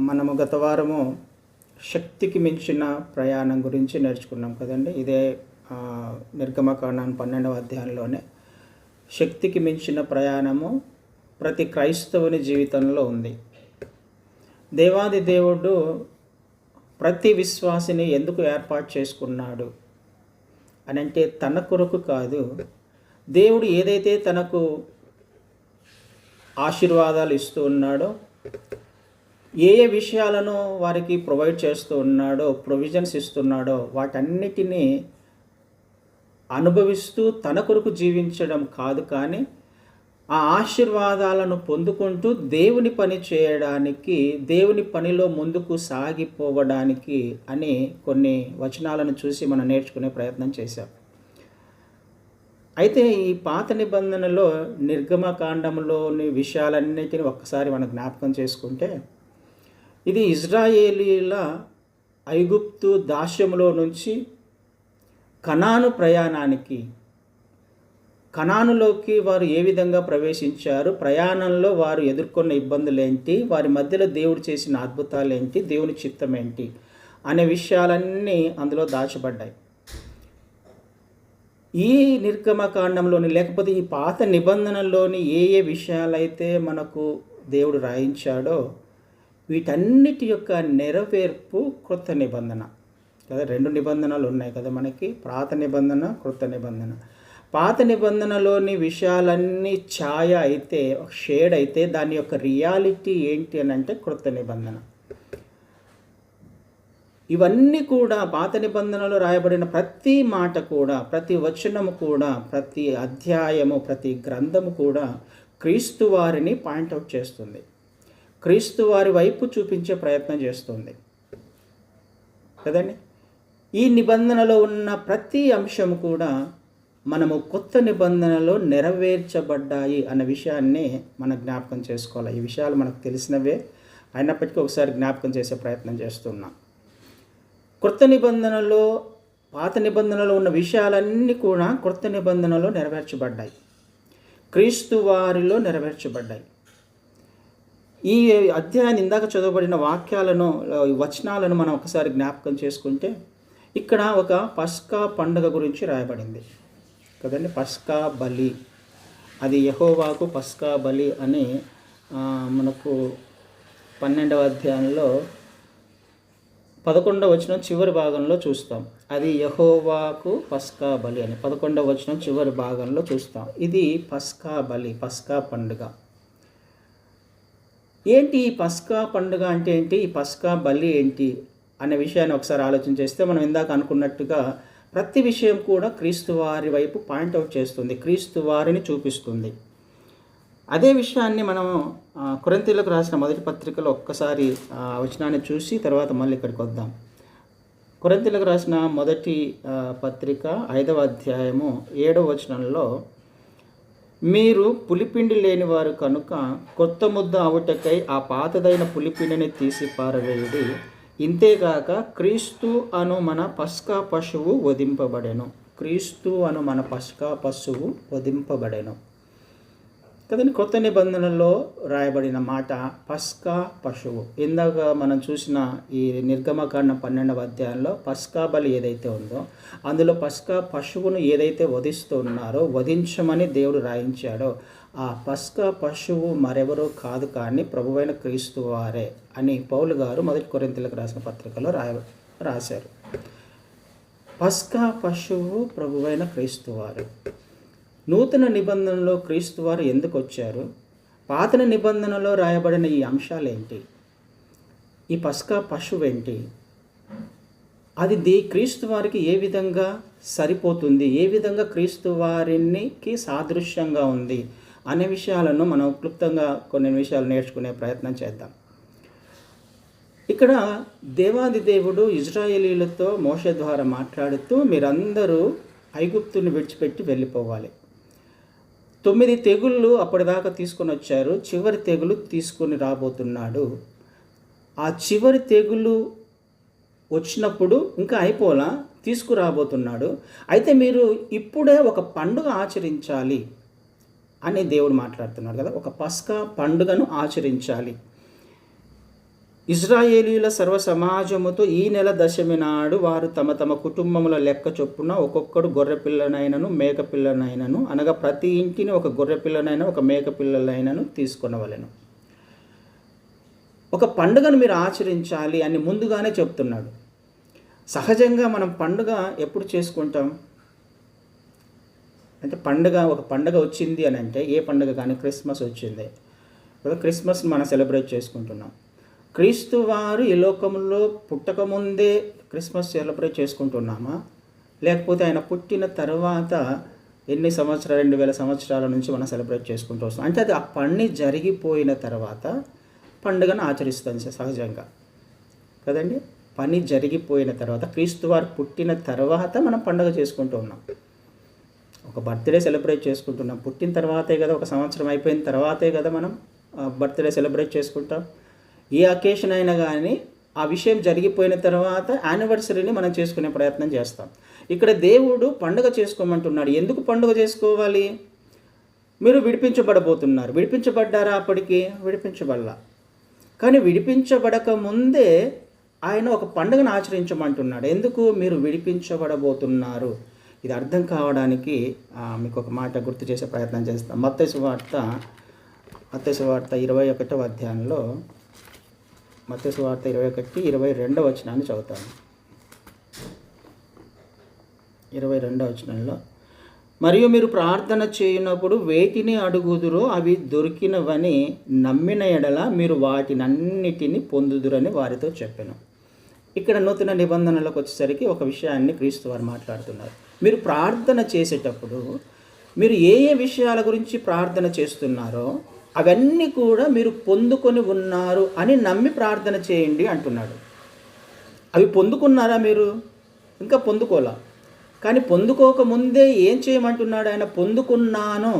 మనము గత వారము శక్తికి మించిన ప్రయాణం గురించి నేర్చుకున్నాం కదండి. ఇదే నిర్గమకాండం 12వ అధ్యాయంలోనే శక్తికి మించిన ప్రయాణము ప్రతి క్రైస్తవుని జీవితంలో ఉంది. దేవాది దేవుడు ప్రతి విశ్వాసిని ఎందుకు ఏర్పాటు చేసుకున్నాడు అని అంటే తన కొరకు కాదు. దేవుడు ఏదైతే తనకు ఆశీర్వాదాలు ఇస్తూ ఉన్నాడో, ఏ ఏ విషయాలను వారికి ప్రొవైడ్ చేస్తూ ఉన్నాడో, ప్రొవిజన్స్ ఇస్తున్నాడో వాటన్నిటినీ అనుభవిస్తూ తన కొరకు జీవించడం కాదు, కానీ ఆ ఆశీర్వాదాలను పొందుకుంటూ దేవుని పని చేయడానికి, దేవుని పనిలో ముందుకు సాగిపోవడానికి అని కొన్ని వచనాలను చూసి మనం నేర్చుకునే ప్రయత్నం చేశాం. అయితే ఈ పాత నిబంధనలో నిర్గమకాండంలోని విషయాలన్నిటిని ఒక్కసారి మనం జ్ఞాపకం చేసుకుంటే, ఇది ఇజ్రాయేలీల ఐగుప్తు దాస్యములో నుంచి కనాను ప్రయాణానికి, కనానులోకి వారు ఏ విధంగా ప్రవేశించారు, ప్రయాణంలో వారు ఎదుర్కొన్న ఇబ్బందులు ఏంటి, వారి మధ్యలో దేవుడు చేసిన అద్భుతాలు ఏంటి, దేవుని చిత్తం ఏంటి అనే విషయాలన్నీ అందులో దాచబడ్డాయి. ఈ నిర్గమకాండంలోని లేకపోతే ఈ పాత నిబంధనలోని ఏ ఏ విషయాలైతే మనకు దేవుడు రాయించాడో వీటన్నిటి యొక్క నెరవేర్పు క్రొత్త నిబంధన కదా. 2 నిబంధనలు ఉన్నాయి కదా మనకి, పాత నిబంధన, క్రొత్త నిబంధన. పాత నిబంధనలోని విషయాలన్నీ ఛాయ అయితే, షేడ్ అయితే, దాని యొక్క రియాలిటీ ఏంటి అని అంటే క్రొత్త నిబంధన. ఇవన్నీ కూడా పాత నిబంధనలో రాయబడిన ప్రతి మాట కూడా, ప్రతి వచనము కూడా, ప్రతి అధ్యాయము, ప్రతి గ్రంథము కూడా క్రీస్తు వారిని పాయింట్అవుట్ చేస్తుంది, క్రీస్తు వారి వైపు చూపించే ప్రయత్నం చేస్తుంది కదండి. ఈ నిబంధనలో ఉన్న ప్రతి అంశము కూడా మనము కొత్త నిబంధనలో నెరవేర్చబడ్డాయి అన్న విషయాన్ని మనం జ్ఞాపకం చేసుకోవాలి. ఈ విషయాలు మనకు తెలిసినవే అయినప్పటికీ ఒకసారి జ్ఞాపకం చేసే ప్రయత్నం చేస్తున్నాం. కొత్త నిబంధనలో, పాత నిబంధనలో ఉన్న విషయాలన్నీ కూడా కొత్త నిబంధనలో నెరవేర్చబడ్డాయి, క్రీస్తు వారిలో నెరవేర్చబడ్డాయి. ఈ అధ్యాయాన్ని ఇందాక చదవబడిన వాక్యాలను, వచనాలను మనం ఒకసారి జ్ఞాపకం చేసుకుంటే, ఇక్కడ ఒక పస్కా పండుగ గురించి రాయబడింది కదండి. పస్కా బలి, అది యెహోవాకు పస్కా బలి అని మనకు 12వ అధ్యాయంలో 11వ వచనం చివరి భాగంలో చూస్తాం. అది యెహోవాకు పస్కా బలి అని 11వ వచనం చివరి భాగంలో చూస్తాం. ఇది పస్కా బలి, పస్కా పండుగ. ఏంటి ఈ పస్కా పండుగ అంటే ఏంటి, ఈ పస్కా బలి ఏంటి అనే విషయాన్ని ఒకసారి ఆలోచన చేస్తే, మనం ఇందాక అనుకున్నట్టుగా ప్రతి విషయం కూడా క్రీస్తు వారి వైపు పాయింట్అవుట్ చేస్తుంది, క్రీస్తు వారిని చూపిస్తుంది. అదే విషయాన్ని మనం కొరింథీయులకు రాసిన మొదటి పత్రికలో ఒక్కసారి వచనాన్ని చూసి తర్వాత మళ్ళీ ఇక్కడికి వద్దాం. కొరింథీయులకు రాసిన మొదటి పత్రిక 5వ అధ్యాయము 7వ వచనంలో, మీరు పులిపిండి లేని వారు కనుక కొత్త ముద్ద అవుటకై ఆ పాతదైన పులిపిండిని తీసి పారవేయుడి, ఇంతేగాక క్రీస్తు అను మన పస్కా పశువు వధింపబడెను, క్రీస్తు అను మన పస్కా పశువు వధింపబడెను కదండి. కొత్త నిబంధనలో రాయబడిన మాట పస్కా పశువు. ఇందాక మనం చూసిన ఈ నిర్గమకాండం 12వ అధ్యాయంలో పస్కా బలి ఏదైతే ఉందో, అందులో పస్కా పశువును ఏదైతే వధిస్తూ ఉన్నారో, వధించమని దేవుడు రాయించాడో, ఆ పస్కా పశువు మరెవరో కాదు కానీ ప్రభువైన క్రీస్తు వారే అని పౌలు గారు మొదటి కొరింథీయులకు రాసిన పత్రికలో రాశారు. పస్కా పశువు ప్రభువైన క్రీస్తు వారు. నూతన నిబంధనలో క్రీస్తు వారు ఎందుకు వచ్చారు, పాత నిబంధనలో రాయబడిన ఈ అంశాలు ఏంటి, ఈ పస్కా పశువు ఏంటి, అది క్రీస్తు వారికి ఏ విధంగా సరిపోతుంది, ఏ విధంగా క్రీస్తు వారికి సాదృశ్యంగా ఉంది అనే విషయాలను మనం క్లుప్తంగా కొన్ని విషయాలు నేర్చుకునే ప్రయత్నం చేద్దాం. ఇక్కడ దేవాది దేవుడు ఇజ్రాయేలీలతో మోషే ద్వారా మాట్లాడుతూ, మీరందరూ ఐగుప్తుని విడిచిపెట్టి వెళ్ళిపోవాలి. 9 తెగుళ్ళు అప్పటిదాకా తీసుకొని వచ్చారు, చివరి తెగులు తీసుకొని రాబోతున్నాడు. ఆ చివరి తెగులు వచ్చినప్పుడు ఇంకా అయిపోలా, తీసుకురాబోతున్నాడు. అయితే మీరు ఇప్పుడే ఒక పండుగ ఆచరించాలి అని దేవుడు మాట్లాడుతున్నాడు కదా. ఒక పస్కా పండుగను ఆచరించాలి. ఇశ్రాయేలీయుల సర్వ సమాజముతో ఈ నెల దశమి నాడు వారు తమ తమ కుటుంబముల లెక్క చొప్పున ఒక్కొక్కడు గొర్రెపిల్లనైనను మేకపిల్లనైనను, అనగా ప్రతి ఇంటిని ఒక గొర్రెపిల్లనైనా ఒక మేకపిల్లలైనను తీసుకొనవలెను. ఒక పండుగను మీరు ఆచరించాలి అని ముందుగానే చెప్తున్నాడు. సహజంగా మనం పండుగ ఎప్పుడు చేసుకుంటాం అంటే, ఒక పండుగ వచ్చింది అని అంటే, ఏ పండుగ కానీ, క్రిస్మస్ వచ్చింది, క్రిస్మస్ని మనం సెలబ్రేట్ చేసుకుంటున్నాం. క్రీస్తు వారు ఈ లోకంలో పుట్టకముందే క్రిస్మస్ సెలబ్రేట్ చేసుకుంటున్నామా, లేకపోతే ఆయన పుట్టిన తర్వాత ఎన్ని సంవత్సరాలు 2000 సంవత్సరాల నుంచి మనం సెలబ్రేట్ చేసుకుంటూ వస్తాం అంటే, అది ఆ పని జరిగిపోయిన తర్వాత పండుగను ఆచరిస్తాం సహజంగా కదండి. పని జరిగిపోయిన తర్వాత, క్రీస్తు వారు పుట్టిన తర్వాత మనం పండుగ చేసుకుంటూ ఉన్నాం. ఒక బర్త్డే సెలబ్రేట్ చేసుకుంటున్నాం, పుట్టిన తర్వాతే కదా, ఒక సంవత్సరం అయిపోయిన తర్వాతే కదా మనం బర్త్డే సెలబ్రేట్ చేసుకుంటాం. ఏ అకేషన్ అయినా కానీ ఆ విషయం జరిగిపోయిన తర్వాత యానివర్సరీని మనం చేసుకునే ప్రయత్నం చేస్తాం. ఇక్కడ దేవుడు పండుగ చేసుకోమంటున్నాడు. ఎందుకు పండుగ చేసుకోవాలి? మీరు విడిపించబడబోతున్నారు. విడిపించబడ్డారా? అప్పటికి విడిపించబడలా. కానీ విడిపించబడక ముందే ఆయన ఒక పండుగను ఆచరించమంటున్నాడు. ఎందుకు? మీరు విడిపించబడబోతున్నారు. ఇది అర్థం కావడానికి మీకు ఒక మాట గుర్తు చేసే ప్రయత్నం చేస్తాం. మత్తయి సువార్త 21వ అధ్యాయంలో, మత్తయి సువార్త 21:22 వచనాన్ని చదువుతాను. 22వ వచనంలో, మరియు మీరు ప్రార్థన చేయనప్పుడు వేటిని అడుగుదురో అవి దొరికినవని నమ్మిన ఎడల మీరు వాటినన్నిటిని పొందుదురని వారితో చెప్పాను. ఇక్కడ నూతన నిబంధనలకు వచ్చేసరికి ఒక విషయాన్ని క్రీస్తు వారు మాట్లాడుతున్నారు. మీరు ప్రార్థన చేసేటప్పుడు మీరు ఏ ఏ విషయాల గురించి ప్రార్థన చేస్తున్నారో అవన్నీ కూడా మీరు పొందుకొని ఉన్నారు అని నమ్మి ప్రార్థన చేయండి అంటున్నాడు. అవి పొందుకున్నారా మీరు? ఇంకా పొందుకోలా. కానీ పొందుకోకముందే ఏం చేయమంటున్నాడు ఆయన? పొందుకున్నాను,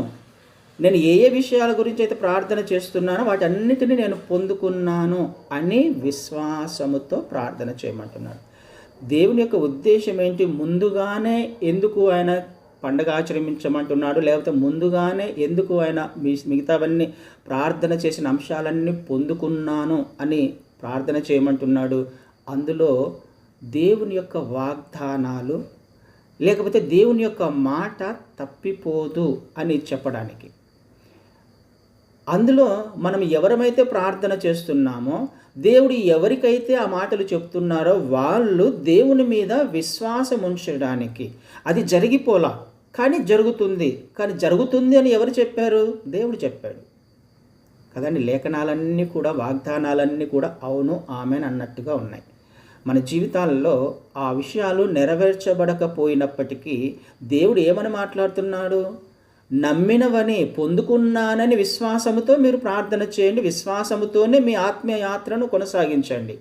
నేను ఏ ఏ విషయాల గురించి అయితే ప్రార్థన చేస్తున్నానో వాటన్నిటిని నేను పొందుకున్నాను అని విశ్వాసముతో ప్రార్థన చేయమంటున్నాడు. దేవుని యొక్క ఉద్దేశం ఏంటి? ముందుగానే ఎందుకు ఆయన పండగ ఆచరించమంటున్నాడు, లేకపోతే ముందుగానే ఎందుకు ఆయన మిగతావన్నీ ప్రార్థన చేసిన అంశాలన్నీ పొందుకున్నాను అని ప్రార్థన చేయమంటున్నాడు? అందులో దేవుని యొక్క వాగ్దానాలు, లేకపోతే దేవుని యొక్క మాట తప్పిపోదు అని చెప్పడానికి. అందులో మనం ఎవరమైతే ప్రార్థన చేస్తున్నామో, దేవుడు ఎవరికైతే ఆ మాటలు చెప్తున్నారో వాళ్ళు దేవుని మీద విశ్వాసం ఉంచడానికి. అది జరిగిపోలా, కానీ జరుగుతుంది. కానీ జరుగుతుంది అని ఎవరు చెప్పారు? దేవుడు చెప్పాడు కదండి. లేఖనాలన్నీ కూడా, వాగ్దానాలన్నీ కూడా అవును ఆమెన్ అన్నట్టుగా ఉన్నాయి. మన జీవితాల్లో ఆ విషయాలు నెరవేర్చబడకపోయినప్పటికీ దేవుడు ఏమని మాట్లాడుతున్నాడు? నమ్మినవని, పొందుకున్నానని విశ్వాసముతో మీరు ప్రార్థన చేయండి. విశ్వాసముతోనే మీ ఆత్మీయ యాత్రను కొనసాగించండి.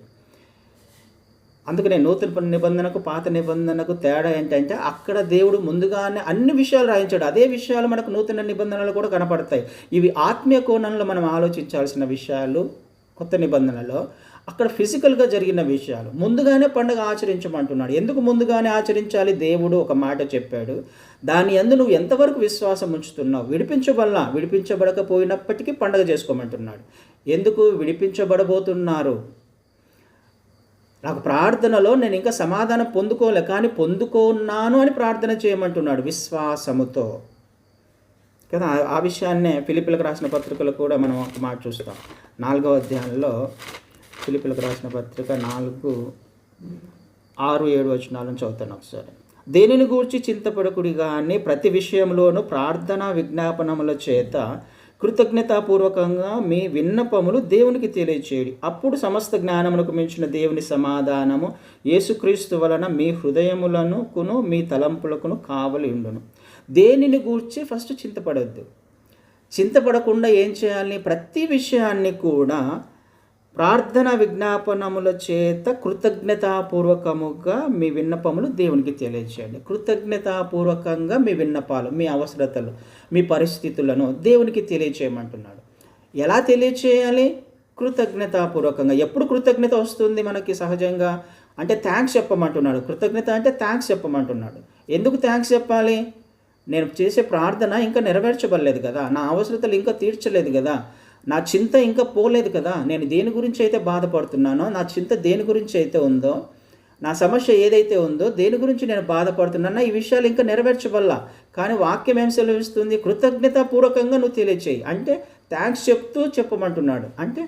అందుకనే నూతన నిబంధనకు పాత నిబంధనకు తేడా ఏంటంటే, అక్కడ దేవుడు ముందుగానే అన్ని విషయాలు రాయించాడు. అదే విషయాలు మనకు నూతన నిబంధనలు కూడా కనపడతాయి. ఇవి ఆత్మీయ కోణంలో మనం ఆలోచించాల్సిన విషయాలు కొత్త నిబంధనలో. అక్కడ ఫిజికల్గా జరిగిన విషయాలు. ముందుగానే పండుగ ఆచరించమంటున్నాడు. ఎందుకు ముందుగానే ఆచరించాలి? దేవుడు ఒక మాట చెప్పాడు. దాని యందు నువ్వు ఎంతవరకు విశ్వాసం ఉంచుతున్నావు? విడిపించబడకపోయినప్పటికీ పండుగ చేసుకోమంటున్నాడు. ఎందుకు? విడిపించబడబోతున్నారు. నాకు ప్రార్థనలో నేను ఇంకా సమాధానం పొందుకోలే, కానీ పొందుకున్నాను అని ప్రార్థన చేయమంటున్నాడు విశ్వాసముతో కదా. ఆ విషయాన్నే ఫిలిప్పీలకు రాసిన పత్రికలు కూడా మనం ఒక మాట చూస్తాం. 4వ అధ్యాయంలో ఫిలిప్పీలకు రాసిన పత్రిక 4, 6, 7 వచనాలను చదువుతాను ఒకసారి. దేనిని గూర్చి చింతపడకుడి కానీ ప్రతి విషయంలోనూ ప్రార్థన విజ్ఞాపనముల చేత కృతజ్ఞతాపూర్వకంగా మీ విన్నపములు దేవునికి తెలియచేయడి. అప్పుడు సమస్త జ్ఞానమునకు మించిన దేవుని సమాధానము యేసుక్రీస్తు వలన మీ హృదయములకును మీ తలంపులకును కావలి ఉండును. దేనిని గూర్చి ఫస్ట్ చింతపడద్దు. చింతపడకుండా ఏం చేయాలి? ప్రతి విషయాన్ని కూడా ప్రార్థన విజ్ఞాపనముల చేత కృతజ్ఞతాపూర్వకముగా మీ విన్నపములు దేవునికి తెలియచేయండి. కృతజ్ఞతాపూర్వకంగా మీ విన్నపాలు, మీ అవసరతలు, మీ పరిస్థితులను దేవునికి తెలియచేయమంటున్నాడు. ఎలా తెలియచేయాలి? కృతజ్ఞతాపూర్వకంగా. ఎప్పుడు కృతజ్ఞత వస్తుంది మనకి సహజంగా అంటే థ్యాంక్స్ చెప్పమంటున్నాడు. కృతజ్ఞత అంటే థ్యాంక్స్ చెప్పమంటున్నాడు. ఎందుకు థ్యాంక్స్ చెప్పాలి? నేను చేసే ప్రార్థన ఇంకా నెరవేర్చబడలేదు కదా, నా అవసరతలు ఇంకా తీర్చలేదు కదా, నా చింత ఇంకా పోలేదు కదా, నేను దేని గురించి అయితే బాధపడుతున్నానో, నా చింత దేని గురించి అయితే ఉందో, నా సమస్య ఏదైతే ఉందో, దేని గురించి నేను బాధపడుతున్నానో ఈ విషయాలు ఇంకా నెరవేర్చబల్లా. కానీ వాక్యం ఏం సెలవిస్తుంది? కృతజ్ఞతాపూర్వకంగా నువ్వు తెలియచేయి. అంటే థ్యాంక్స్ చెప్తూ చెప్పమంటున్నాడు. అంటే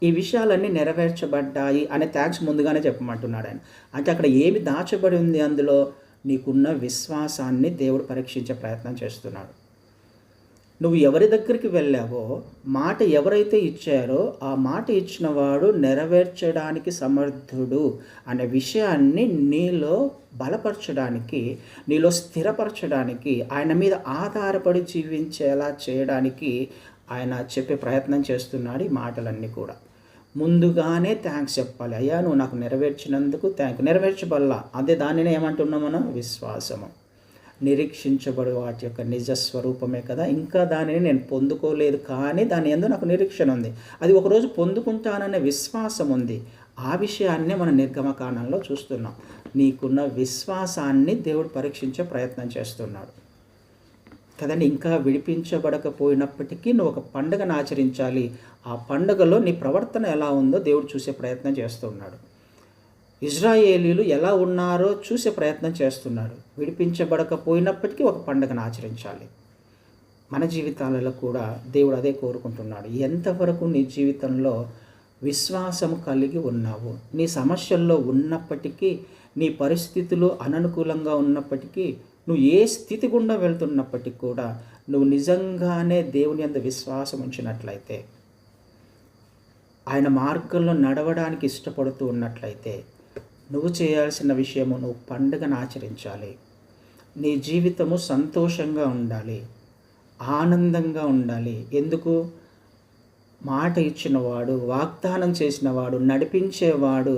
ఈ విషయాలన్నీ నెరవేర్చబడ్డాయి అనే థ్యాంక్స్ ముందుగానే చెప్పమంటున్నాడు ఆయన. అంటే అక్కడ ఏమి దాచబడి ఉంది? అందులో నీకున్న విశ్వాసాన్ని దేవుడు పరీక్షించే ప్రయత్నం చేస్తున్నాడు. నువ్వు ఎవరి దగ్గరికి వెళ్ళావో, మాట ఎవరైతే ఇచ్చారో ఆ మాట ఇచ్చిన వాడు నెరవేర్చడానికి సమర్థుడు అనే విషయాన్ని నీలో బలపరచడానికి, నీలో స్థిరపరచడానికి, ఆయన మీద ఆధారపడి జీవించేలా చేయడానికి ఆయన చెప్పే ప్రయత్నం చేస్తున్నాడు ఈ మాటలన్నీ కూడా. ముందుగానే థ్యాంక్స్ చెప్పాలి. అయ్యా నువ్వు నాకు నెరవేర్చినందుకు నెరవేర్చబల్లా. అదే దానిని ఏమంటున్నాం మనం? విశ్వాసము. నిరీక్షించబడు వాటి యొక్క నిజ స్వరూపమే కదా. ఇంకా దానిని నేను పొందుకోలేదు, కానీ దాని యందు నాకు నిరీక్షణ ఉంది. అది ఒకరోజు పొందుకుంటాననే విశ్వాసం ఉంది. ఆ విషయాన్నే మనం నిర్గమకాండంలో చూస్తున్నాం. నీకున్న విశ్వాసాన్ని దేవుడు పరీక్షించే ప్రయత్నం చేస్తున్నాడు కదండి. ఇంకా విడిపించబడకపోయినప్పటికీ నువ్వు ఒక పండుగను ఆచరించాలి. ఆ పండుగలో నీ ప్రవర్తన ఎలా ఉందో దేవుడు చూసే ప్రయత్నం చేస్తున్నాడు. ఇజ్రాయేలీలు ఎలా ఉన్నారో చూసే ప్రయత్నం చేస్తున్నాడు. విడిపించబడకపోయినప్పటికీ ఒక పండుగను ఆచరించాలి. మన జీవితాలలో కూడా దేవుడు అదే కోరుకుంటున్నాడు. ఎంతవరకు నీ జీవితంలో విశ్వాసం కలిగి ఉన్నావు? నీ సమస్యల్లో ఉన్నప్పటికీ, నీ పరిస్థితులు అననుకూలంగా ఉన్నప్పటికీ, నువ్వు ఏ స్థితి గుండా వెళ్తున్నప్పటికీ కూడా నువ్వు నిజంగానే దేవుని యందు విశ్వాసం ఉంచినట్లయితే, ఆయన మార్గంలో నడవడానికి ఇష్టపడుతూ ఉన్నట్లయితే, నువ్వు చేయాల్సిన విషయము నువ్వు పండుగను ఆచరించాలి. నీ జీవితము సంతోషంగా ఉండాలి, ఆనందంగా ఉండాలి. ఎందుకు? మాట ఇచ్చినవాడు, వాగ్దానం చేసినవాడు, నడిపించేవాడు,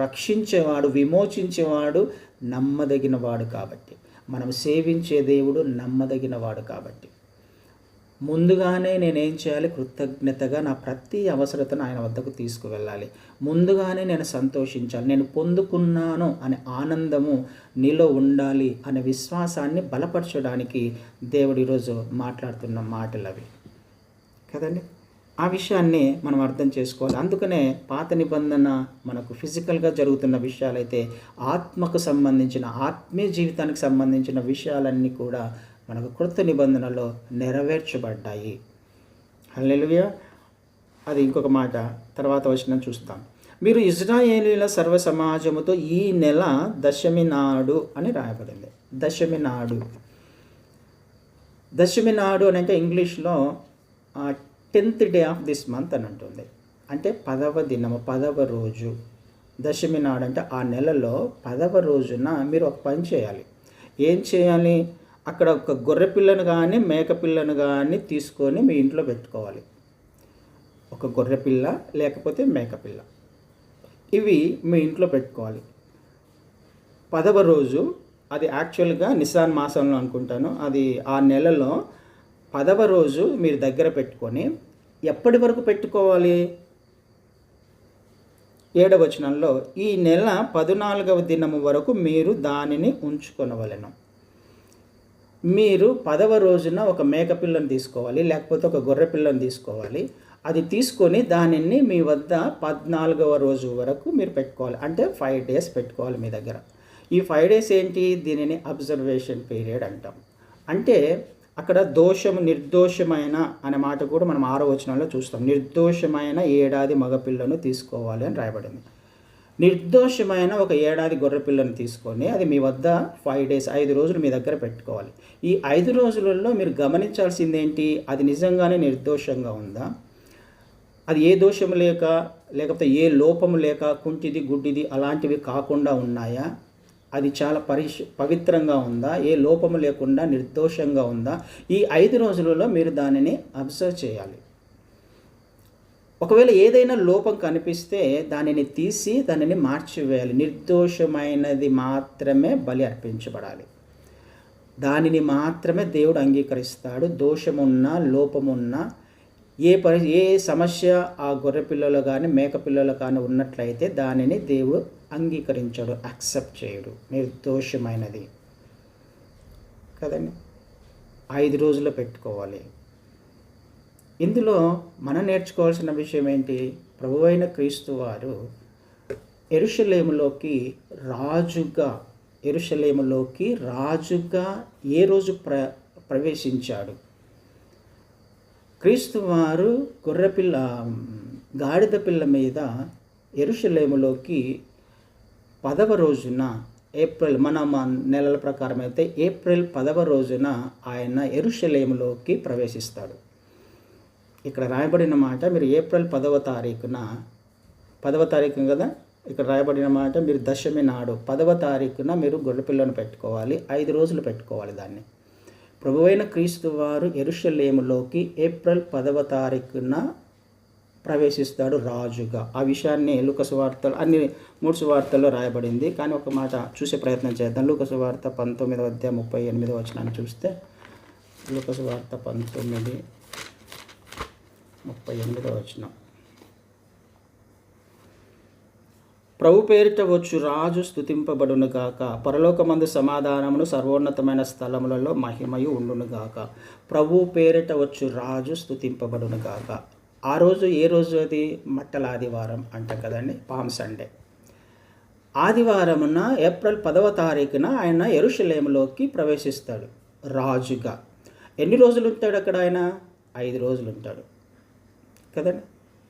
రక్షించేవాడు, విమోచించేవాడు నమ్మదగినవాడు కాబట్టి. మనం సేవించే దేవుడు నమ్మదగినవాడు కాబట్టి ముందుగానే నేనేం చేయాలి? కృతజ్ఞతగా నా ప్రతి అవసరతను ఆయన వద్దకు తీసుకువెళ్ళాలి. ముందుగానే నేను సంతోషించాలి. నేను పొందుకున్నాను అనే ఆనందము నీలో ఉండాలి అనే విశ్వాసాన్ని బలపరచడానికి దేవుడు ఈరోజు మాట్లాడుతున్న మాటలు అవి కదండి. ఆ విషయాన్ని మనం అర్థం చేసుకోవాలి. అందుకనే పాత నిబంధన మనకు ఫిజికల్గా జరుగుతున్న విషయాలైతే, ఆత్మకు సంబంధించిన, ఆత్మీయ జీవితానికి సంబంధించిన విషయాలన్నీ కూడా మనకు క్రొత్త నిబంధనలో నెరవేర్చబడ్డాయి. హల్లెలూయా. అది ఇంకొక మాట తర్వాత వచనం చూస్తాం. మీరు ఇజ్రాయేలీల సర్వ సమాజముతో ఈ నెల దశమి నాడు అని రాయబడింది. దశమి నాడు. దశమి నాడు అని అంటే ఇంగ్లీష్లో 10th day of this month అని ఉంటుంది. అంటే 10వ దినము, 10వ రోజు. దశమి నాడు అంటే ఆ నెలలో 10వ రోజున మీరు ఒక పని చేయాలి. ఏం చేయాలి? అక్కడ ఒక గొర్రె పిల్లను కానీ మేక పిల్లను కానీ తీసుకొని మీ ఇంట్లో పెట్టుకోవాలి. ఒక గొర్రె పిల్ల లేకపోతే మేక పిల్ల, ఇవి మీ ఇంట్లో పెట్టుకోవాలి. 10వ రోజు, అది యాక్చువల్గా నిసాన్ మాసంలో అనుకుంటాను, అది ఆ నెలలో 10వ రోజు మీరు దగ్గర పెట్టుకొని ఎప్పటి వరకు పెట్టుకోవాలి? 7వ వచనంలో ఈ నెల 14వ దినము వరకు మీరు దానిని ఉంచుకొనవలెను. మీరు 10వ రోజున ఒక మేక పిల్లను తీసుకోవాలి, లేకపోతే ఒక గొర్రె పిల్లను తీసుకోవాలి. అది తీసుకొని దానిని మీ వద్ద 14వ రోజు వరకు మీరు పెట్టుకోవాలి. అంటే 5 days పెట్టుకోవాలి మీ దగ్గర. ఈ 5 days ఏంటి? దీనిని అబ్జర్వేషన్ పీరియడ్ అంటాం. అంటే అక్కడ దోషము, నిర్దోషమైన అనే మాట కూడా మనం 6వ వచనంలో చూస్తాం. నిర్దోషమైన ఏడాది మగపిల్లను తీసుకోవాలి అని రాయబడింది. నిర్దోషమైన ఒక ఏడాది గొర్రె పిల్లను తీసుకొని అది మీ వద్ద 5 days, 5 రోజులు మీ దగ్గర పెట్టుకోవాలి. ఈ 5 రోజులలో మీరు గమనించాల్సింది ఏంటి? అది నిజంగానే నిర్దోషంగా ఉందా? అది ఏ దోషము లేక, లేకపోతే ఏ లోపము లేక, కుంటిది గుడ్డిది అలాంటివి కాకుండా ఉన్నాయా? అది చాలా పవిత్రంగా ఉందా? ఏ లోపము లేకుండా నిర్దోషంగా ఉందా? ఈ 5 రోజులలో మీరు దానిని అబ్జర్వ్ చేయాలి. ఒకవేళ ఏదైనా లోపం కనిపిస్తే దానిని తీసి దానిని మార్చివేయాలి. నిర్దోషమైనది మాత్రమే బలి అర్పించబడాలి. దానిని మాత్రమే దేవుడు అంగీకరిస్తాడు. దోషమున్నా, లోపమున్నా, ఏ సమస్య ఆ గొర్రె పిల్లలు కానీ మేక పిల్లలు కానీ ఉన్నట్లయితే దానిని దేవుడు అంగీకరించడు, యాక్సెప్ట్ చేయడు. నిర్దోషమైనది కదండి. 5 రోజుల్లో పెట్టుకోవాలి. ఇందులో మనం నేర్చుకోవాల్సిన విషయం ఏంటి? ప్రభువైన క్రీస్తు వారు యెరూషలేములోకి రాజుగా ఏ రోజు ప్రవేశించాడు? క్రీస్తు వారు గాడిద పిల్ల మీద యెరూషలేములోకి 10వ రోజున ఏప్రిల్, మన నెలల ప్రకారం అయితే ఏప్రిల్ 10వ రోజున ఆయన యెరూషలేములోకి ప్రవేశిస్తాడు. ఇక్కడ రాయబడిన మాట, మీరు ఏప్రిల్ 10వ తారీఖు కదా ఇక్కడ రాయబడిన మాట, మీరు దశమి నాడు 10వ తారీఖున మీరు గొర్రెపిల్లను పెట్టుకోవాలి. 5 రోజులు పెట్టుకోవాలి దాన్ని. ప్రభువైన క్రీస్తు వారు యెరూషలేములోకి ఏప్రిల్ 10వ తారీఖున ప్రవేశిస్తాడు రాజుగా. ఆ విషయాన్ని లూకా సువార్తలు అన్ని 3 సువార్తల్లో రాయబడింది. కానీ ఒక మాట చూసే ప్రయత్నం చేద్దాం. లూకా సువార్త 19వ అధ్యాయం 38వ వచనాన్ని చూస్తే, లూకా సువార్త 19:38వ వచనం. ప్రభు పేరిట వచ్చు రాజు స్తుతింపబడునుగాక, పరలోకమందు సమాధానమును, సర్వోన్నతమైన స్థలములలో మహిమయు ఉండునుగాక. ప్రభు పేరిట వచ్చు రాజు స్తుతింపబడునుగాక. ఆ రోజు ఏ రోజు అది? మట్టల ఆదివారం అంటాం కదండి, పామ్ సండే. ఆదివారమున ఏప్రిల్ 10వ తారీఖున ఆయన యెరూషలేములోకి ప్రవేశిస్తాడు రాజుగా. ఎన్ని రోజులు ఉంటాడు అక్కడ ఆయన? 5 రోజులు ఉంటాడు కదండి.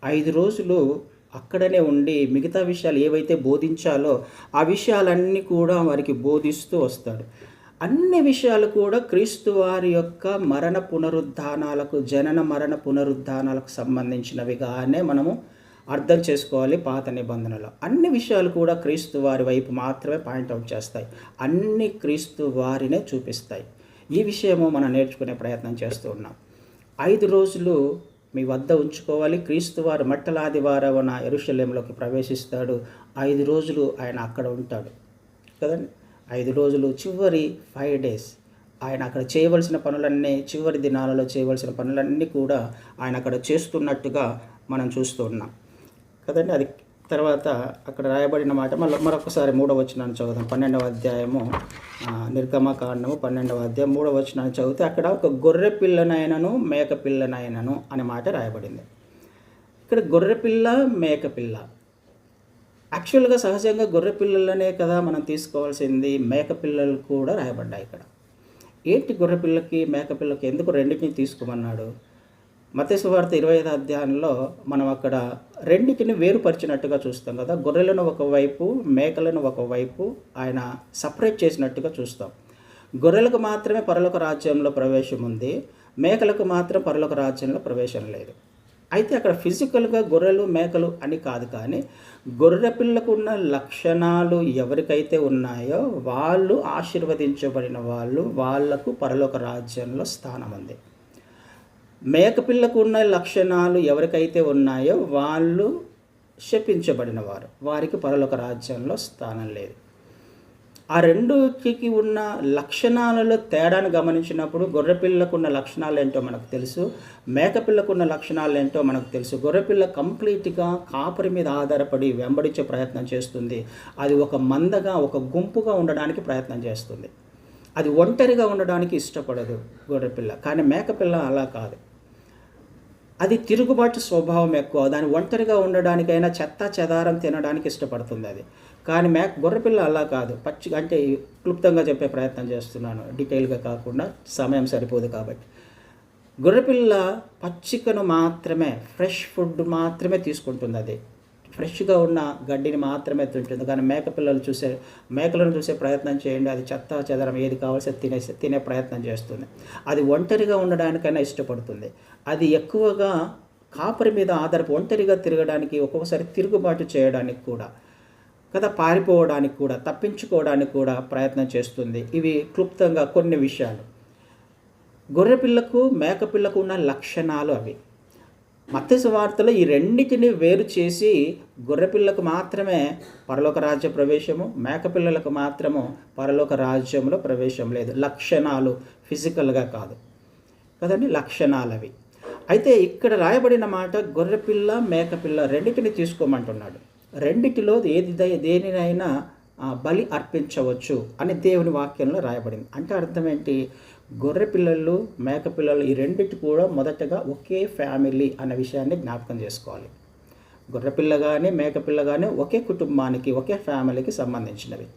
5 రోజులు అక్కడనే ఉండి మిగతా విషయాలు ఏవైతే బోధించాలో ఆ విషయాలన్నీ కూడా వారికి బోధిస్తూ వస్తాడు. అన్ని విషయాలు కూడా క్రీస్తు వారి యొక్క జనన మరణ పునరుద్ధానాలకు సంబంధించినవిగానే మనము అర్థం చేసుకోవాలి. పాత నిబంధనలో అన్ని విషయాలు కూడా క్రీస్తు వారి వైపు మాత్రమే పాయింట్అవుట్ చేస్తాయి. అన్ని క్రీస్తు వారినే చూపిస్తాయి. ఈ విషయము మనం నేర్చుకునే ప్రయత్నం చేస్తూ ఉన్నాం. 5 రోజులు మీ వద్ద ఉంచుకోవాలి. క్రీస్తు వారు మట్టల ఆదివారాన యెరూషలేములోకి ప్రవేశిస్తాడు. 5 రోజులు ఆయన అక్కడ ఉంటాడు కదండి. 5 రోజులు, చివరి 5 days ఆయన అక్కడ చేయవలసిన పనులన్నీ, చివరి దినాలలో చేయవలసిన పనులన్నీ కూడా ఆయన అక్కడ చేస్తున్నట్టుగా మనం చూస్తూ ఉన్నాం కదండి. అది తర్వాత అక్కడ రాయబడిన మాట మరొకసారి 3వ వచనాన్ని చదువుదాం. 12వ అధ్యాయము నిర్గమకాండము 12వ అధ్యాయం 3వ వచనాన్ని చదివితే అక్కడ ఒక గొర్రె పిల్లనైనను మేక పిల్లనైనను అనే మాట రాయబడింది. ఇక్కడ గొర్రెపిల్ల, మేకపిల్ల. యాక్చువల్గా సహజంగా గొర్రె పిల్లలనే కదా మనం తీసుకోవాల్సింది. మేకపిల్లలు కూడా రాయబడ్డాయి ఇక్కడ. ఏంటి గొర్రెపిల్లకి మేకపిల్లకి ఎందుకు రెండింటిని తీసుకోమన్నాడు? మత్తయి సువార్త 25వ అధ్యాయంలో మనం అక్కడ రెండింటిని వేరుపరిచినట్టుగా చూస్తాం కదా. గొర్రెలను ఒకవైపు, మేకలను ఒకవైపు ఆయన సపరేట్ చేసినట్టుగా చూస్తాం. గొర్రెలకు మాత్రమే పరలోక రాజ్యంలో ప్రవేశం ఉంది, మేకలకు మాత్రం పరలోక రాజ్యంలో ప్రవేశం లేదు. అయితే అక్కడ ఫిజికల్గా గొర్రెలు మేకలు అని కాదు, కానీ గొర్రె పిల్లకు ఉన్న లక్షణాలు ఎవరికైతే ఉన్నాయో వాళ్ళు ఆశీర్వదించబడిన వాళ్ళకు పరలోక రాజ్యంలో స్థానం ఉంది. మేకపిల్లకు ఉన్న లక్షణాలు ఎవరికైతే ఉన్నాయో వాళ్ళు శపించబడిన వారికి పరలోక రాజ్యంలో స్థానం లేదు. ఆ రెండుకి ఉన్న లక్షణాలలో తేడాను గమనించినప్పుడు గొర్రెపిల్లకు ఉన్న లక్షణాలు ఏంటో మనకు తెలుసు, మేకపిల్లకు ఉన్న లక్షణాలు ఏంటో మనకు తెలుసు. గొర్రెపిల్ల కంప్లీట్గా కాపరి మీద ఆధారపడి వెంబడించే ప్రయత్నం చేస్తుంది. అది ఒక మందగా, ఒక గుంపుగా ఉండడానికి ప్రయత్నం చేస్తుంది. అది ఒంటరిగా ఉండడానికి ఇష్టపడదు గొర్రెపిల్ల. కానీ మేకపిల్ల అలా కాదు. అది తిరుగుబాటు స్వభావం ఎక్కువ. దాని ఒంటరిగా ఉండడానికైనా చెత్త చెదారం తినడానికి ఇష్టపడుతుంది అది. కానీ గొర్రెపిల్ల అలా కాదు. అంటే క్లుప్తంగా చెప్పే ప్రయత్నం చేస్తున్నాను, డీటెయిల్గా కాకుండా, సమయం సరిపోదు కాబట్టి. గొర్రెపిల్ల పచ్చికను మాత్రమే, ఫ్రెష్ ఫుడ్ మాత్రమే తీసుకుంటుంది. అది ఫ్రెష్గా ఉన్న గడ్డిని మాత్రమే తింటుంది. కానీ మేకలను చూసే ప్రయత్నం చేయండి, అది చెత్త చెదరం ఏది కావాల్సి తినే ప్రయత్నం చేస్తుంది. అది ఒంటరిగా ఉండడానికైనా ఇష్టపడుతుంది. అది ఎక్కువగా కాపరి మీద ఒంటరిగా తిరగడానికి, ఒక్కొక్కసారి తిరుగుబాటు చేయడానికి కూడా కదా, పారిపోవడానికి కూడా, తప్పించుకోవడానికి కూడా ప్రయత్నం చేస్తుంది. ఇవి క్లుప్తంగా కొన్ని విషయాలు. గొర్రెపిల్లకు మేకపిల్లకు ఉన్న లక్షణాలు అవి. మత్తయి సువార్తలో ఈ రెండింటిని వేరు చేసి గొర్రెపిల్లకు మాత్రమే పరలోక రాజ్య ప్రవేశము, మేకపిల్లలకు మాత్రము పరలోక రాజ్యంలో ప్రవేశం లేదు. లక్షణాలు, ఫిజికల్గా కాదు కదండి, లక్షణాలు అవి. అయితే ఇక్కడ రాయబడిన మాట గొర్రెపిల్ల, మేకపిల్ల రెండింటిని తీసుకోమంటున్నాడు. రెండిటిలో దేనినైనా బలి అర్పించవచ్చు అని దేవుని వాక్యంలో రాయబడింది. అంటే అర్థం ఏంటి? గొర్రె పిల్లలు, మేక పిల్లలు ఈ రెండిటి కూడా మొదటగా ఒకే ఫ్యామిలీ అన్న విషయాన్ని జ్ఞాపకం చేసుకోవాలి. గొర్రెపిల్ల కానీ, మేకపిల్ల కానీ ఒకే కుటుంబానికి, ఒకే ఫ్యామిలీకి సంబంధించినవి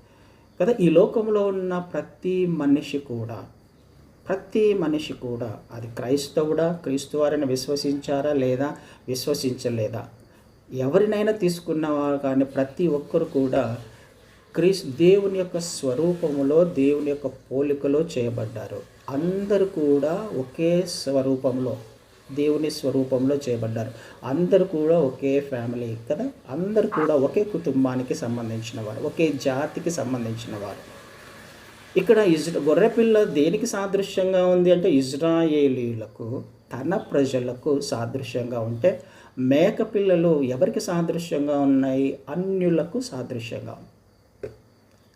కదా. ఈ లోకంలో ఉన్న ప్రతి మనిషి కూడా అది క్రైస్తవుడా, క్రీస్తు వారిని విశ్వసించారా లేదా విశ్వసించలేదా, ఎవరినైనా తీసుకున్నవారు కానీ ప్రతి ఒక్కరు కూడా దేవుని యొక్క స్వరూపములో, దేవుని యొక్క పోలికలో చేయబడ్డారు. అందరూ కూడా ఒకే స్వరూపంలో, దేవుని స్వరూపంలో చేయబడ్డారు. అందరూ కూడా ఒకే ఫ్యామిలీ కదా. అందరూ కూడా ఒకే కుటుంబానికి సంబంధించిన వారు, ఒకే జాతికి సంబంధించిన వారు. ఇక్కడ గొర్రెపిల్ల దేనికి సాదృశ్యంగా ఉంది అంటే ఇజ్రాయేలీలకు, తన ప్రజలకు సాదృశ్యంగా ఉంటే, మేకపిల్లలు ఎవరికి సాదృశ్యంగా ఉన్నాయి? అన్యులకు సాదృశ్యంగా ఉంది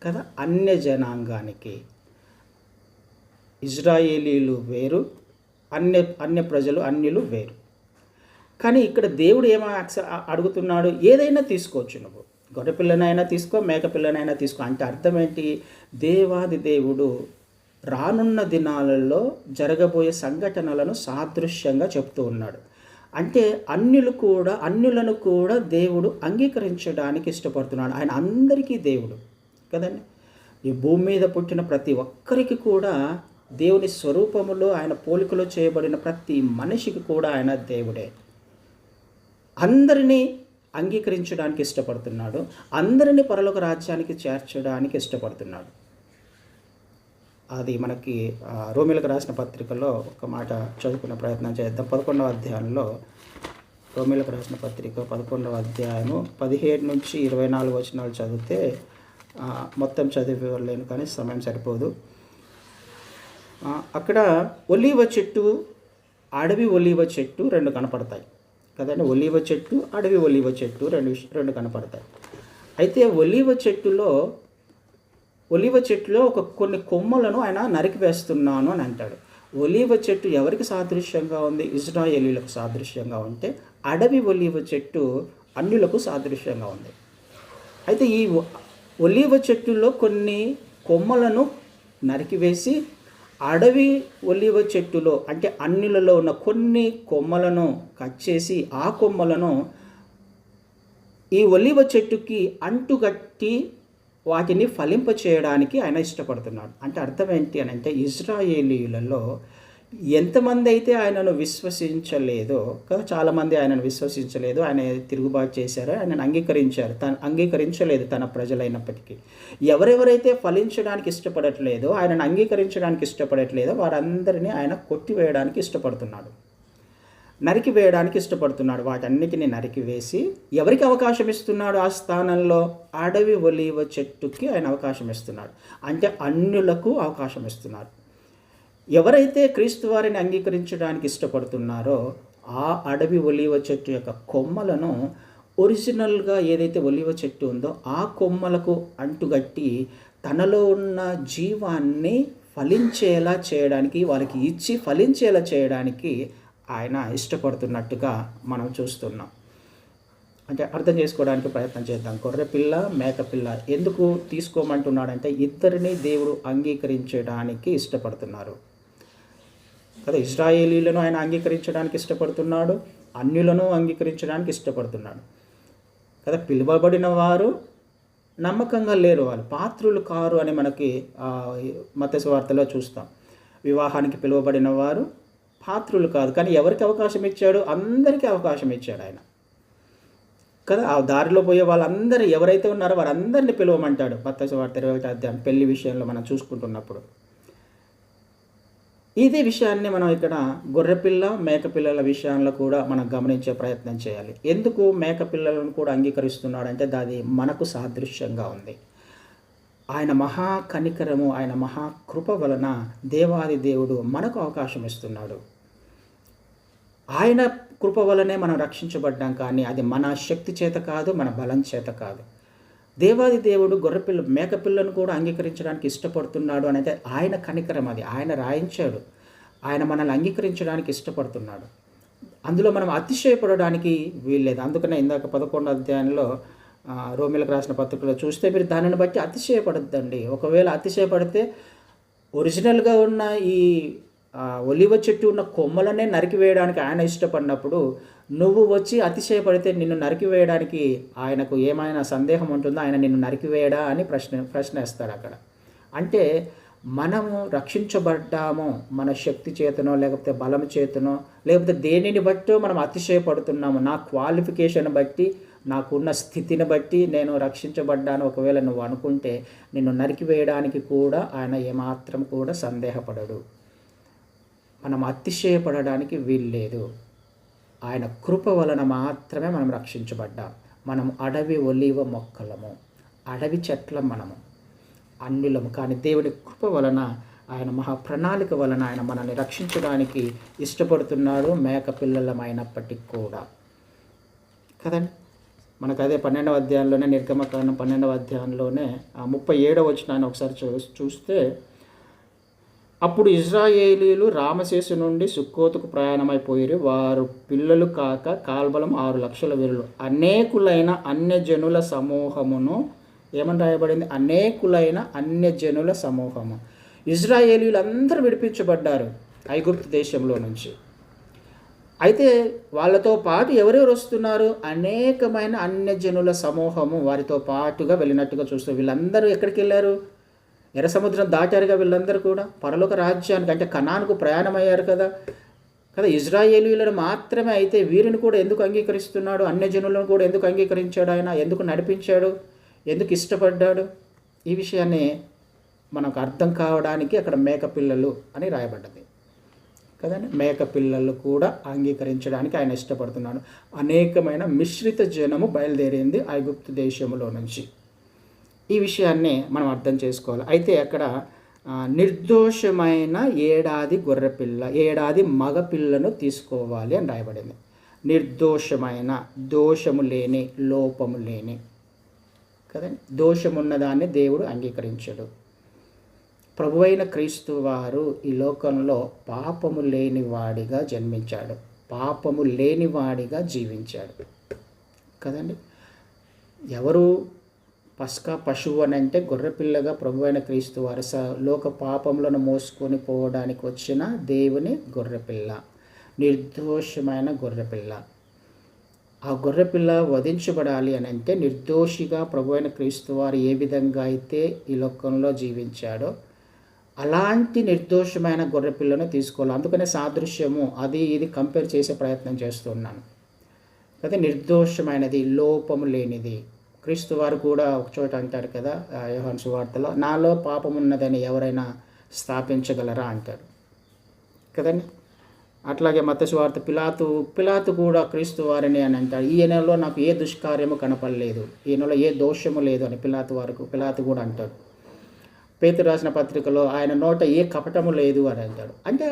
కదా. అన్య జనాంగానికి. ఇజ్రాయేలీలు వేరు, అన్య ప్రజలు, అన్యులు వేరు. కానీ ఇక్కడ దేవుడు అడుగుతున్నాడు, ఏదైనా తీసుకోవచ్చు, నువ్వు గొర్రెపిల్లనైనా తీసుకో, మేకపిల్లనైనా తీసుకో. అంటే అర్థం ఏంటి? దేవాది దేవుడు రానున్న దినాలలో జరగబోయే సంఘటనలను సాదృశ్యంగా చెప్తూ ఉన్నాడు. అంటే అన్యులను కూడా దేవుడు అంగీకరించడానికి ఇష్టపడుతున్నాడు. ఆయన అందరికీ దేవుడు కదండి. ఈ భూమి మీద పుట్టిన ప్రతి ఒక్కరికి కూడా దేవుని స్వరూపములో, ఆయన పోలికలో చేయబడిన ప్రతి మనిషికి కూడా ఆయన దేవుడే. అందరినీ అంగీకరించడానికి ఇష్టపడుతున్నాడు. అందరినీ పరలోక రాజ్యానికి చేర్చడానికి ఇష్టపడుతున్నాడు. అది మనకి రోమీలకు రాసిన పత్రికలో ఒక మాట చదువుకునే ప్రయత్నం చేద్దాం. 11వ అధ్యాయంలో, రోమీలకు రాసిన పత్రిక 11వ అధ్యాయము 17 నుంచి 24 వచనాలు చదివితే, మొత్తం చదివేలేను కానీ సమయం సరిపోదు. అక్కడ ఒలీవ చెట్టు, అడవి ఒలీవ చెట్టు రెండు కనపడతాయి కదండి. ఒలీవ చెట్టు, అడవి ఒలీవ చెట్టు రెండు కనపడతాయి. అయితే ఒలీవ చెట్టులో కొన్ని కొమ్మలను ఆయన నరికివేస్తున్నాను అని అంటాడు. ఒలీవ చెట్టు ఎవరికి సాదృశ్యంగా ఉంది? ఇజ్రాయేలీలకు సాదృశ్యంగా ఉంటే, అడవి ఒలీవ చెట్టు అన్యులకు సాదృశ్యంగా ఉంది. అయితే ఈ ఒలీవ చెట్టులో కొన్ని కొమ్మలను నరికివేసి, అడవి ఒలీవ చెట్టులో అంటే అన్యులలో ఉన్న కొన్ని కొమ్మలను కట్ చేసి, ఆ కొమ్మలను ఈ ఒలీవ చెట్టుకి అంటుగట్టి వాటిని ఫలింప చేయడానికి ఆయన ఇష్టపడుతున్నాడు. అంటే అర్థం ఏంటి అని అంటే, ఇజ్రాయేలీలలో ఎంతమంది అయితే ఆయనను విశ్వసించలేదో కదా, చాలామంది ఆయనను విశ్వసించలేదు, ఆయన తిరుగుబాటు చేశారో, ఆయనను అంగీకరించలేదు తన ప్రజలైనప్పటికీ. ఎవరెవరైతే ఫలించడానికి ఇష్టపడట్లేదో, ఆయనను అంగీకరించడానికి ఇష్టపడట్లేదో వారందరినీ ఆయన కొట్టివేయడానికి ఇష్టపడుతున్నాడు, నరికివేయడానికి ఇష్టపడుతున్నాడు. వాటన్నిటిని నరికివేసి ఎవరికి అవకాశం ఇస్తున్నాడు? ఆ స్థానంలో అడవి ఒలీవ చెట్టుకి ఆయన అవకాశం ఇస్తున్నాడు. అంటే అన్యులకు అవకాశం ఇస్తున్నాడు. ఎవరైతే క్రీస్తు వారిని అంగీకరించడానికి ఇష్టపడుతున్నారో, ఆ అడవి ఒలీవ చెట్టు యొక్క కొమ్మలను ఒరిజినల్గా ఏదైతే ఒలీవ చెట్టు ఉందో ఆ కొమ్మలకు అంటుగట్టి తనలో ఉన్న జీవాన్ని ఫలించేలా చేయడానికి, వారికి ఇచ్చి ఫలించేలా చేయడానికి ఆయన ఇష్టపడుతున్నట్టుగా మనం చూస్తున్నాం. అంటే అర్థం చేసుకోవడానికి ప్రయత్నం చేద్దాం. గొర్రెపిల్ల, మేకపిల్ల ఎందుకు తీసుకోమంటున్నాడంటే, ఇద్దరిని దేవుడు అంగీకరించడానికి ఇష్టపడుతున్నారు కదా. ఇజ్రాయేలీలను ఆయన అంగీకరించడానికి ఇష్టపడుతున్నాడు, అన్యులను అంగీకరించడానికి ఇష్టపడుతున్నాడు కదా. పిలువబడిన వారు నమ్మకంగా లేరు, వాళ్ళు పాత్రులు కారు అని మనకి మత్తయి సువార్తలో చూస్తాం. వివాహానికి పిలువబడిన వారు పాత్రులు కాదు, కానీ ఎవరికి అవకాశం ఇచ్చాడు? అందరికీ అవకాశం ఇచ్చాడు ఆయన కదా. ఆ దారిలో పోయే వాళ్ళందరూ ఎవరైతే ఉన్నారో వారందరినీ పిలువమంటాడు. మత్తయి సువార్త 21వ అధ్యాయం పెళ్లి విషయంలో మనం చూసుకుంటున్నప్పుడు ఇదే విషయాన్ని మనం ఇక్కడ గొర్రెపిల్ల, మేకపిల్లల విషయంలో కూడా మనం గమనించే ప్రయత్నం చేయాలి. ఎందుకు మేకపిల్లలను కూడా అంగీకరిస్తున్నాడంటే, అది మనకు సాదృశ్యంగా ఉంది. ఆయన మహా కనికరము, ఆయన మహా కృప వలన దేవాది దేవుడు మనకు అవకాశం ఇస్తున్నాడు. ఆయన కృప వలనే మనం రక్షించబడ్డాం, కానీ అది మన శక్తి చేత కాదు, మన బలం చేత కాదు. దేవాది దేవుడు మేకపిల్లను కూడా అంగీకరించడానికి ఇష్టపడుతున్నాడు అనేది ఆయన కనికరం, అది ఆయన రాయించాడు. ఆయన మనల్ని అంగీకరించడానికి ఇష్టపడుతున్నాడు. అందులో మనం అతిశయపడడానికి వీల్లేదు. అందుకనే ఇందాక 11వ అధ్యాయంలో రోమీలకు రాసిన పత్రికలో చూస్తే, మీరు దానిని బట్టి అతిశయపడద్దండి. ఒకవేళ అతిశయపడితే ఒరిజినల్గా ఉన్న ఈ ఒలివ చెట్టు ఉన్న కొమ్మలనే నరికివేయడానికి ఆయన ఇష్టపడినప్పుడు నువ్వు వచ్చి అతిశయపడితే నిన్ను నరికివేయడానికి ఆయనకు ఏమైనా సందేహం ఉంటుందో, ఆయన నిన్ను నరికివేయడా అని ప్రశ్న వేస్తాడు అక్కడ. అంటే మనము రక్షించబడ్డాము మన శక్తి చేతనో, లేకపోతే బలం చేతనో, లేకపోతే దేనిని బట్టో మనం అతిశయపడుతున్నాము. నా క్వాలిఫికేషన్ బట్టి, నాకున్న స్థితిని బట్టి నేను రక్షించబడ్డాను ఒకవేళ నువ్వు అనుకుంటే, నిన్ను నరికివేయడానికి కూడా ఆయన ఏమాత్రం కూడా సందేహపడడు. మనం అతిశయపడడానికి వీల్లేదు. ఆయన కృప వలన మాత్రమే మనం రక్షించబడ్డాం. మనం అడవి ఒలీవ మొక్కలము, అడవి చెట్లం మనము, అన్యులము. కానీ దేవుడి కృప వలన, ఆయన మహా ప్రణాళిక వలన ఆయన మనల్ని రక్షించడానికి ఇష్టపడుతున్నాడు, మేక పిల్లలమైనప్పటికీ కూడా కదండి. మనకు అదే 12వ అధ్యాయంలోనే, నిర్గమకాండం 12వ అధ్యాయంలోనే 37వ వచనాన్ని ఒకసారి చూస్తే, అప్పుడు ఇశ్రాయేలీలు రామశేషు నుండి సుక్కోతుకు ప్రయాణమైపోయి, వారు పిల్లలు కాక కాల్బలం 6 లక్షల వీరులు, అనేకులైన అన్యజనుల సమూహమును. ఏమని రాయబడింది? అనేకులైన అన్యజనుల సమూహము. ఇశ్రాయేలీలు అందరూ విడిపించబడ్డారు ఐగుప్తు దేశంలో నుంచి. అయితే వాళ్ళతో పాటు ఎవరెవరు వస్తున్నారు? అనేకమైన అన్యజనుల సమూహము వారితో పాటుగా వెళ్ళినట్టుగా చూస్తే, వీళ్ళందరూ ఎక్కడికి వెళ్ళారు? ఎర్ర సముద్రం దాటారుగా వీళ్ళందరూ కూడా పరలోక రాజ్యానికి, అంటే కనానుకు ప్రయాణమయ్యారు కదా. ఇజ్రాయేలీలను మాత్రమే. అయితే వీరిని కూడా ఎందుకు అంగీకరిస్తున్నాడు? అన్యజనులను కూడా ఎందుకు అంగీకరించాడు ఆయన? ఎందుకు నడిపించాడు? ఎందుకు ఇష్టపడ్డాడు? ఈ విషయాన్ని మనకు అర్థం కావడానికి అక్కడ మేకపిల్లలు అని రాయబడ్డది కదండి. మేకపిల్లలు కూడా అంగీకరించడానికి ఆయన ఇష్టపడుతున్నాడు. అనేకమైన మిశ్రిత జనము బయలుదేరింది ఐగుప్తు దేశంలో నుంచి. ఈ విషయాన్ని మనం అర్థం చేసుకోవాలి. అయితే అక్కడ నిర్దోషమైన ఏడాది గొర్రెపిల్ల, ఏడాది మగపిల్లను తీసుకోవాలి అని రాయబడింది. నిర్దోషమైన, దోషము లేని, లోపము లేని కదండి. దోషమున్నదాన్ని దేవుడు అంగీకరించడు. ప్రభువైన క్రీస్తు వారు ఈ లోకంలో పాపము లేనివాడిగా జన్మించాడు, పాపము లేనివాడిగా జీవించాడు కదండి. ఎవరు పస్కా పశువు అని అంటే గొర్రెపిల్లగా ప్రభువైన క్రీస్తు వారు లోక పాపములను మోసుకొని పోవడానికి వచ్చిన దేవుని గొర్రెపిల్ల, నిర్దోషమైన గొర్రెపిల్ల. ఆ గొర్రెపిల్ల వధించబడాలి అని అంటే నిర్దోషిగా ప్రభువైన క్రీస్తు వారు ఏ విధంగా అయితే ఈ లోకంలో జీవించాడో అలాంటి నిర్దోషమైన గొర్రెపిల్లను తీసుకోవాలి. అందుకనే సాదృశ్యము అది ఇది కంపేర్ చేసే ప్రయత్నం చేస్తున్నాను. అయితే నిర్దోషమైనది, లోపము లేనిది. క్రీస్తు వారు కూడా ఒకచోట అంటారు కదా యోహాను సువార్తలో, నాలో పాపం ఉన్నదని ఎవరైనా స్థాపించగలరా అంటారు కదండి. అట్లాగే మత్తయి సువార్త పిలాతు కూడా క్రీస్తు వారిని అని అంటాడు, ఈయనలో నాకు ఏ దుష్కార్యము కనపడలేదు, ఈయనలో ఏ దోషము లేదు అని పిలాతు కూడా అంటాడు. పేతురు రాసిన పత్రికలో ఆయన నోట ఏ కపటము లేదు అని అంటాడు. అంటే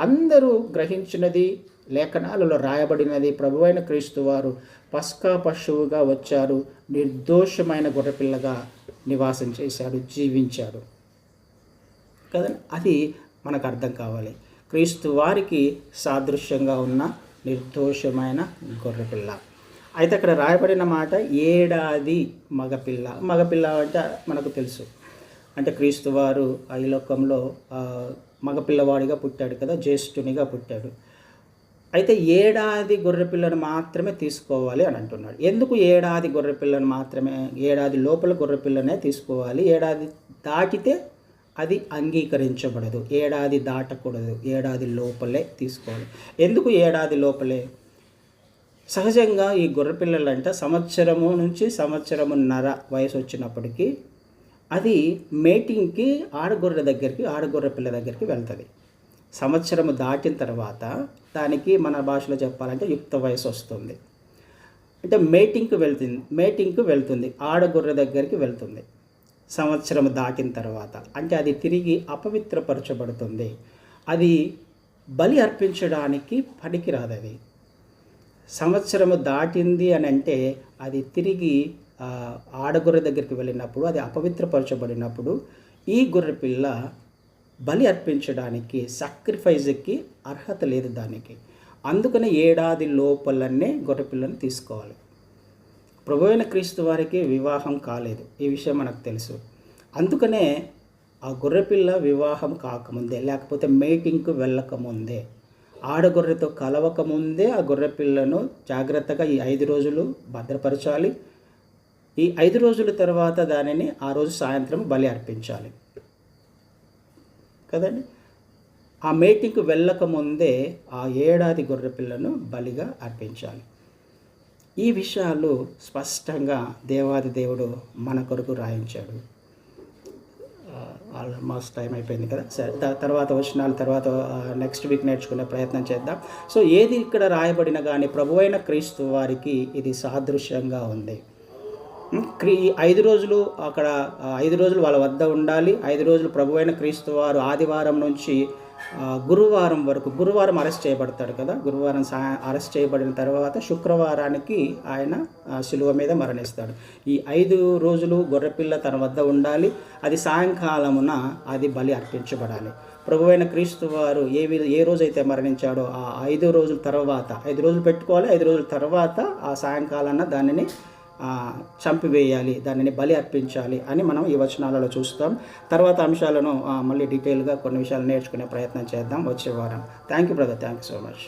అందరూ గ్రహించినది, లేఖనాలలో రాయబడినది, ప్రభువైన క్రీస్తు వారు పస్కా పశువుగా వచ్చారు, నిర్దోషమైన గొర్రెపిల్లగా నివాసం చేశాడు, జీవించాడు కదండి. అది మనకు అర్థం కావాలి. క్రీస్తు వారికి సాదృశ్యంగా ఉన్న నిర్దోషమైన గొర్రెపిల్ల. అయితే అక్కడ రాయబడిన మాట ఏడాది మగపిల్ల అంటే మనకు తెలుసు, అంటే క్రీస్తు వారు ఈ లోకంలో మగపిల్లవాడిగా పుట్టాడు కదా, జ్యేష్ఠునిగా పుట్టాడు. అయితే ఏడాది గొర్రెపిల్లను మాత్రమే తీసుకోవాలి అని అంటున్నాడు. ఎందుకు ఏడాది గొర్రెపిల్లను మాత్రమే? ఏడాది లోపల గొర్రెపిల్లనే తీసుకోవాలి. ఏడాది దాటితే అది అంగీకరించబడదు. ఏడాది దాటకూడదు, ఏడాది లోపలే తీసుకోవాలి. ఎందుకు ఏడాది లోపలే? సహజంగా ఈ గొర్రెపిల్లలంట సంవత్సరము నుంచి సంవత్సరమున్నర వయసు వచ్చినప్పటికీ అది మేటింగ్కి ఆడగొర్రె పిల్ల దగ్గరికి వెళ్తుంది. సంవత్సరము దాటిన తర్వాత దానికి మన భాషలో చెప్పాలంటే యుక్త వయసు వస్తుంది. అంటే మేటింగ్కి వెళ్తుంది, ఆడగొర్రె దగ్గరికి వెళ్తుంది సంవత్సరం దాటిన తర్వాత. అంటే అది తిరిగి అపవిత్రపరచబడుతుంది, అది బలి అర్పించడానికి పనికిరాదు. అది సంవత్సరము దాటింది అని అంటే అది తిరిగి ఆడగొర్రె దగ్గరికి వెళ్ళినప్పుడు, అది అపవిత్రపరచబడినప్పుడు ఈ గొర్రెపిల్ల బలి అర్పించడానికి, సాక్రిఫైజ్కి అర్హత లేదు దానికి. అందుకనే ఏడాది లోపలనే గొర్రెపిల్లను తీసుకోవాలి. ప్రభువైన క్రీస్తు వారికి వివాహం కాలేదు, ఈ విషయం మనకు తెలుసు. అందుకనే ఆ గొర్రెపిల్ల వివాహం కాకముందే, లేకపోతే మేటింగ్‌కు వెళ్ళకముందే, ఆడగొర్రెతో కలవకముందే ఆ గొర్రెపిల్లను జాగ్రత్తగా ఈ 5 రోజులు భద్రపరచాలి. ఈ 5 రోజుల తర్వాత దానిని ఆ రోజు సాయంత్రం బలి అర్పించాలి కదండి. ఆ మేటింగ్‌కు వెళ్ళకముందే ఆ ఏడాది గొర్రెపిల్లను బలిగా అర్పించాలి. ఈ విషయాలు స్పష్టంగా దేవాది దేవుడు మన కొరకు రాయించాడు. ఆల్మోస్ట్ టైం అయిపోయింది కదా. సరే, తర్వాత వచనాల తర్వాత నెక్స్ట్ వీక్ నేర్చుకునే ప్రయత్నం చేద్దాం. సో ఏది ఇక్కడ రాయబడిన కానీ ప్రభువైన క్రీస్తు వారికి ఇది సాదృశ్యంగా ఉంది. 5 రోజులు అక్కడ 5 రోజులు వాళ్ళ వద్ద ఉండాలి. 5 రోజులు ప్రభువైన క్రీస్తు వారు ఆదివారం నుంచి గురువారం వరకు, గురువారం అరెస్ట్ చేయబడతాడు కదా. గురువారం అరెస్ట్ చేయబడిన తర్వాత శుక్రవారానికి ఆయన శిలువ మీద మరణిస్తాడు. ఈ 5 రోజులు గొర్రెపిల్ల తన వద్ద ఉండాలి. అది సాయంకాలమున అది బలి అర్పించబడాలి. ప్రభువైన క్రీస్తు వారు ఏ రోజైతే మరణించాడో ఆ 5 రోజుల తర్వాత, 5 రోజులు పెట్టుకోవాలి, 5 రోజుల తర్వాత ఆ సాయంకాలాన దానిని చంపివేయాలి, దానిని బలి అర్పించాలి అని మనం ఈ వచనాలలో చూస్తాం. తర్వాత అంశాలను మళ్ళీ డీటెయిల్గా కొన్ని విషయాలు నేర్చుకునే ప్రయత్నం చేద్దాం వచ్చే వారం. Thank you brother, thank you so much.